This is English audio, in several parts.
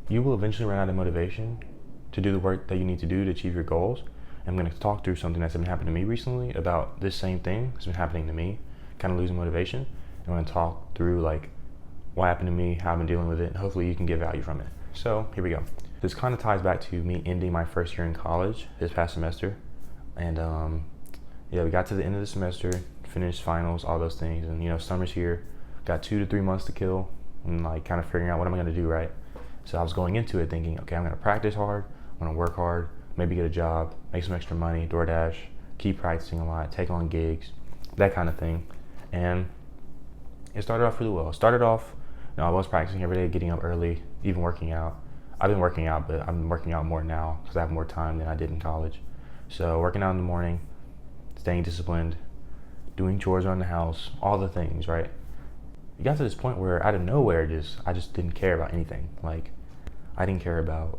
you will eventually run out of motivation to do the work that you need to do to achieve your goals. I'm going to talk through something that's been happening to me recently about this same thing that's been happening to me, kind of losing motivation. I'm going to talk through like what happened to me, how I've been dealing with it, and hopefully you can get value from it. So here we go. This kind of ties back to me ending my first year in college this past semester. And yeah, we got to the end of the semester, finished finals, all those things. And you know, summer's here, got 2 to 3 months to kill and like kind of figuring out what am I going to do, right? So I was going into it thinking, okay, I'm going to practice hard, I'm going to work hard, maybe get a job, make some extra money, DoorDash, keep practicing a lot, take on gigs, that kind of thing. And it started off really well. It started off, you know, I was practicing every day, getting up early, even working out. I've been working out, but I'm working out more now because I have more time than I did in college. So working out in the morning, staying disciplined, doing chores around the house, all the things, right? It got to this point where out of nowhere, I just didn't care about anything. Like, I didn't care about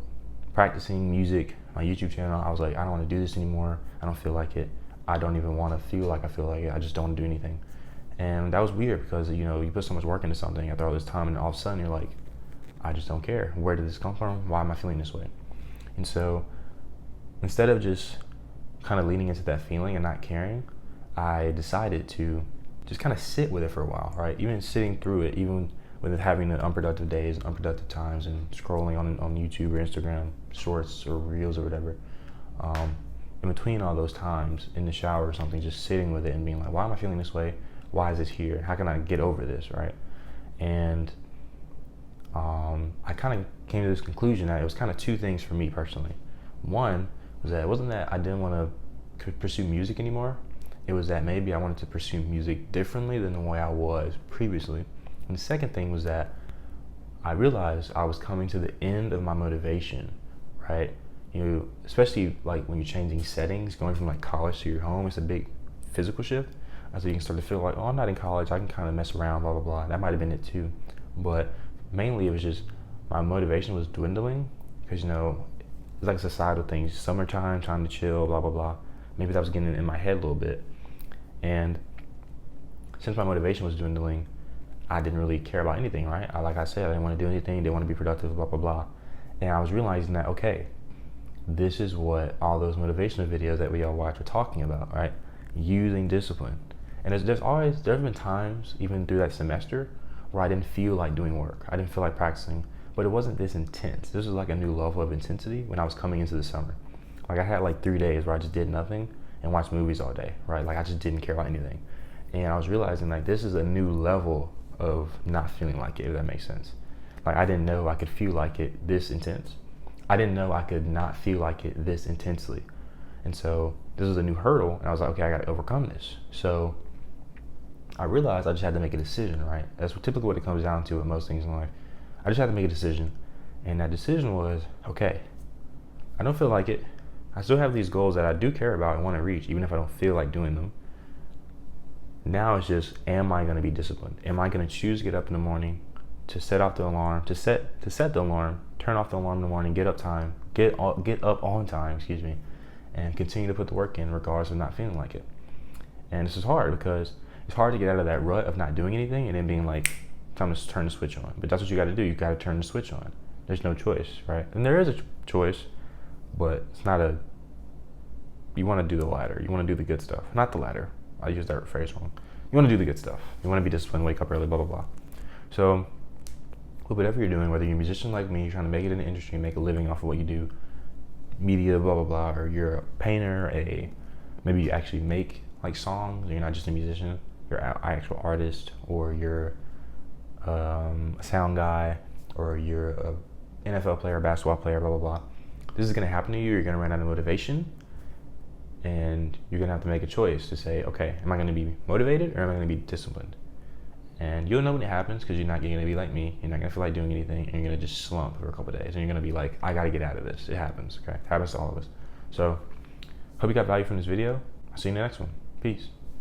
practicing music, my YouTube channel. I was like, I don't want to do this anymore. I don't feel like it. I don't even want to feel like I feel like it. I just don't want to do anything. And that was weird because, you know, you put so much work into something after all this time and all of a sudden you're like, I just don't care. Where did this come from? Why am I feeling this way? And so instead of just kind of leaning into that feeling and not caring, I decided to just kind of sit with it for a while, right? Even sitting through it, even with it having the unproductive days and unproductive times and scrolling on YouTube or Instagram shorts or reels or whatever. In between all those times, in the shower or something, just sitting with it and being like, why am I feeling this way? Why is this here? How can I get over this, right? And I kind of came to this conclusion that it was kind of two things for me personally. One was that it wasn't that I didn't want to pursue music anymore. It was that maybe I wanted to pursue music differently than the way I was previously. And the second thing was that I realized I was coming to the end of my motivation, right? You know, especially like when you're changing settings, going from like college to your home, it's a big physical shift. So you can start to feel like, oh, I'm not in college, I can kind of mess around, blah, blah, blah. That might have been it too. But mainly it was just my motivation was dwindling because, you know, it's like societal things, summertime, time to chill, blah, blah, blah. Maybe that was getting in my head a little bit. And since my motivation was dwindling, I didn't really care about anything, right? Like I said, I didn't want to do anything, didn't want to be productive, blah, blah, blah. And I was realizing that, okay, this is what all those motivational videos that we all watch are talking about, right? Using discipline. And there's been times, even through that semester, where I didn't feel like doing work. I didn't feel like practicing, but it wasn't this intense. This was like a new level of intensity when I was coming into the summer. Like I had like 3 days where I just did nothing and watched movies all day, right? Like I just didn't care about anything. And I was realizing like this is a new level of not feeling like it, if that makes sense. Like I didn't know I could feel like it this intense. I didn't know I could not feel like it this intensely. And so this was a new hurdle and I was like, okay, I gotta overcome this. So I realized I just had to make a decision, right? That's typically what it comes down to with most things in life. I just had to make a decision. And that decision was, okay, I don't feel like it. I still have these goals that I do care about and want to reach, even if I don't feel like doing them. Now it's just, am I going to be disciplined? Am I going to choose to get up in the morning, to set off the alarm, to set the alarm, turn off the alarm in the morning, get up up on time, and continue to put the work in regardless of not feeling like it. And this is hard because it's hard to get out of that rut of not doing anything and then being like, time to turn the switch on. But that's what you got to do. You got to turn the switch on. There's no choice, right? And there is a choice, but it's not you want to do the latter. You want to do the good stuff. Not the latter. I used that phrase wrong. You want to do the good stuff. You want to be disciplined, wake up early, blah, blah, blah. So whatever you're doing, whether you're a musician like me, you're trying to make it in the industry, make a living off of what you do, media, blah, blah, blah, or you're a painter, maybe you actually make like songs, you're not just a musician, you're an actual artist, or you're a sound guy, or you're a NFL player, basketball player, blah, blah, blah. This is going to happen to you. You're going to run out of motivation, and you're going to have to make a choice to say, okay, am I going to be motivated or am I going to be disciplined? And you'll know when it happens because you're not going to be like me. You're not going to feel like doing anything, and you're going to just slump for a couple of days, and you're going to be like, I got to get out of this. It happens, okay? It happens to all of us. So hope you got value from this video. I'll see you in the next one. Peace.